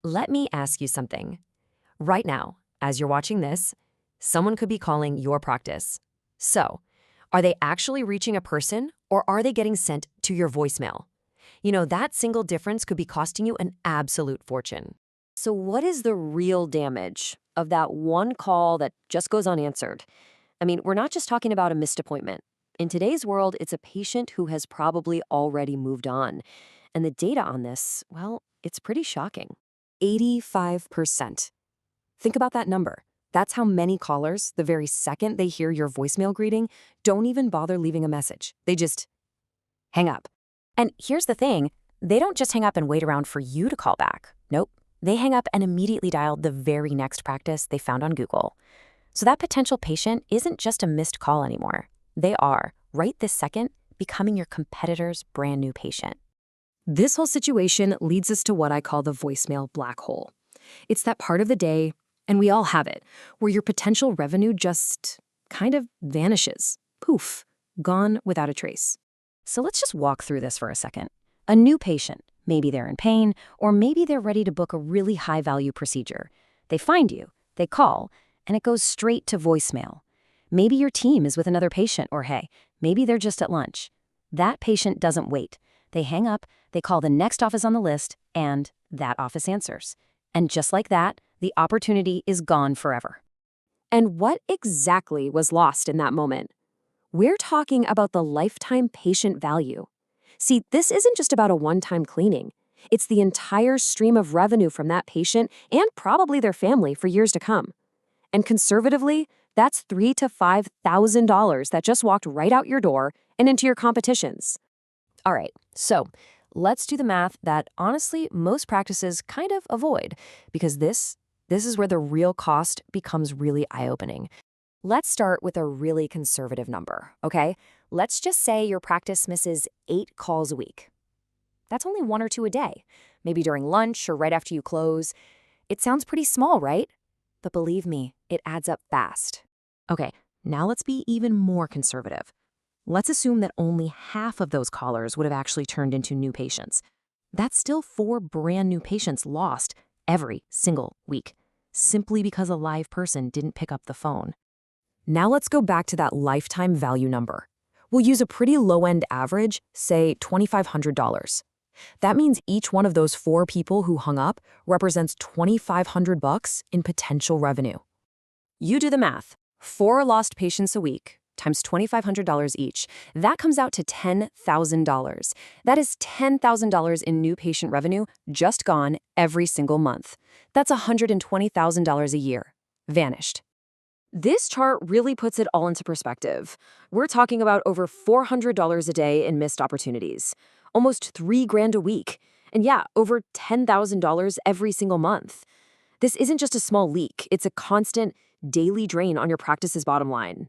Let me ask you something. Right now, as you're watching this, someone could be calling your practice. So, are they actually reaching a person or are they getting sent to your voicemail? That single difference could be costing you an absolute fortune. So, what is the real damage of that one call that just goes unanswered? I mean, we're not just talking about a missed appointment. In today's world, it's a patient who has probably already moved on. And the data on this, well, it's pretty shocking. 85%. Think about that number. That's how many callers, the very second they hear your voicemail greeting, don't even bother leaving a message. They just hang up. And here's the thing, they don't just hang up and wait around for you to call back. Nope. They hang up and immediately dial the very next practice they found on Google. So that potential patient isn't just a missed call anymore. They are, right this second, becoming your competitor's brand new patient. This whole situation leads us to what I call the voicemail black hole. It's that part of the day, and we all have it, where your potential revenue just kind of vanishes. Poof, gone without a trace. So let's just walk through this for a second. A new patient, maybe they're in pain, or maybe they're ready to book a really high-value procedure. They find you, they call, and it goes straight to voicemail. Maybe your team is with another patient, or hey, maybe they're just at lunch. That patient doesn't wait. They hang up, they call the next office on the list, and that office answers. And just like that, the opportunity is gone forever. And what exactly was lost in that moment? We're talking about the lifetime patient value. See, this isn't just about a one-time cleaning. It's the entire stream of revenue from that patient and probably their family for years to come. And conservatively, that's $3,000 to $5,000 that just walked right out your door and into your competitions. All right, so let's do the math that honestly most practices kind of avoid, because this is where the real cost becomes really eye-opening. Let's start with a really conservative number, okay? Let's just say your practice misses 8 calls a week. That's only 1 or 2 a day, maybe during lunch or right after you close. It sounds pretty small, right? But believe me, it adds up fast. Okay, now let's be even more conservative. Let's assume that only half of those callers would have actually turned into new patients. That's still 4 brand new patients lost every single week, simply because a live person didn't pick up the phone. Now let's go back to that lifetime value number. We'll use a pretty low-end average, say $2,500. That means each one of those 4 people who hung up represents $2,500 in potential revenue. You do the math. 4 lost patients a week times $2,500 each. That comes out to $10,000. That is $10,000 in new patient revenue just gone every single month. That's $120,000 a year. Vanished. This chart really puts it all into perspective. We're talking about over $400 a day in missed opportunities, almost $3,000 a week, and yeah, over $10,000 every single month. This isn't just a small leak, it's a constant daily drain on your practice's bottom line.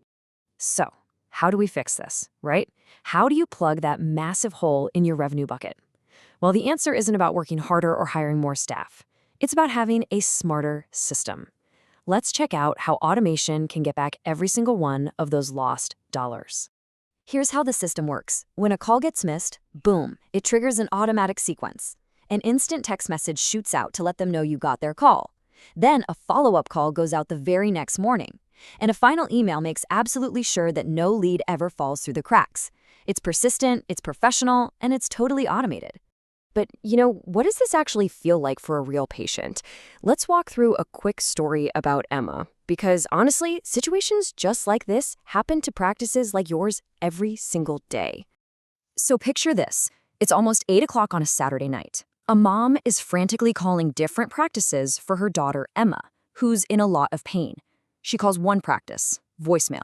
So, how do we fix this, right? How do you plug that massive hole in your revenue bucket? Well, the answer isn't about working harder or hiring more staff. It's about having a smarter system. Let's check out how automation can get back every single one of those lost dollars. Here's how the system works. When a call gets missed, boom, it triggers an automatic sequence. An instant text message shoots out to let them know you got their call. Then a follow-up call goes out the very next morning. And a final email makes absolutely sure that no lead ever falls through the cracks. It's persistent, it's professional, and it's totally automated. But, what does this actually feel like for a real patient? Let's walk through a quick story about Emma, because honestly, situations just like this happen to practices like yours every single day. So picture this. It's almost 8 o'clock on a Saturday night. A mom is frantically calling different practices for her daughter, Emma, who's in a lot of pain. She calls one practice, voicemail.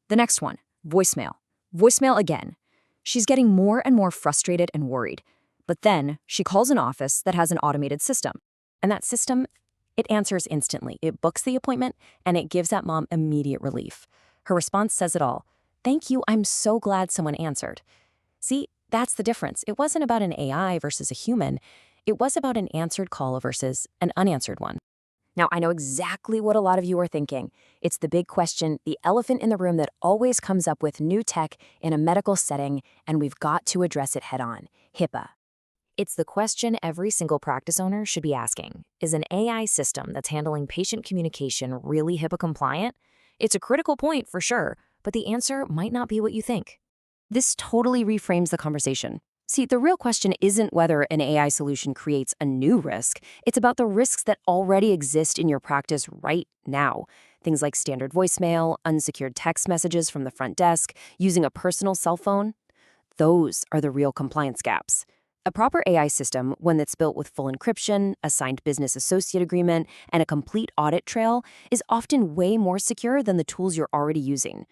The next one, voicemail. Voicemail again. She's getting more and more frustrated and worried. But then she calls an office that has an automated system. And that system, it answers instantly. It books the appointment, and it gives that mom immediate relief. Her response says it all. "Thank you, I'm so glad someone answered." See, that's the difference. It wasn't about an AI versus a human. It was about an answered call versus an unanswered one. Now, I know exactly what a lot of you are thinking. It's the big question, the elephant in the room that always comes up with new tech in a medical setting, and we've got to address it head on. HIPAA. It's the question every single practice owner should be asking. Is an AI system that's handling patient communication really HIPAA compliant? It's a critical point for sure, but the answer might not be what you think. This totally reframes the conversation. See, the real question isn't whether an AI solution creates a new risk. It's about the risks that already exist in your practice right now. Things like standard voicemail, unsecured text messages from the front desk, using a personal cell phone. Those are the real compliance gaps. A proper AI system, one that's built with full encryption, a signed business associate agreement, and a complete audit trail, is often way more secure than the tools you're already using.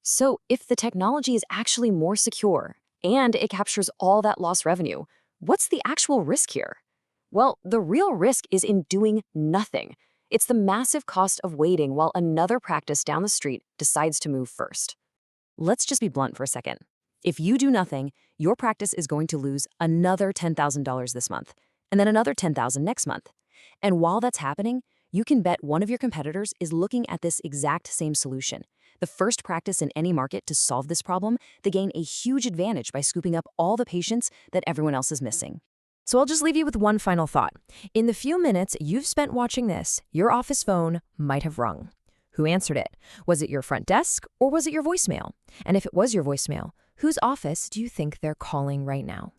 So, if the technology is actually more secure and it captures all that lost revenue, what's the actual risk here? Well, the real risk is in doing nothing. It's the massive cost of waiting while another practice down the street decides to move first. Let's just be blunt for a second. If you do nothing, your practice is going to lose another $10,000 this month, and then another $10,000 next month. And while that's happening, you can bet one of your competitors is looking at this exact same solution. The first practice in any market to solve this problem, they gain a huge advantage by scooping up all the patients that everyone else is missing. So I'll just leave you with one final thought. In the few minutes you've spent watching this, your office phone might have rung. Who answered it? Was it your front desk or was it your voicemail? And if it was your voicemail, whose office do you think they're calling right now?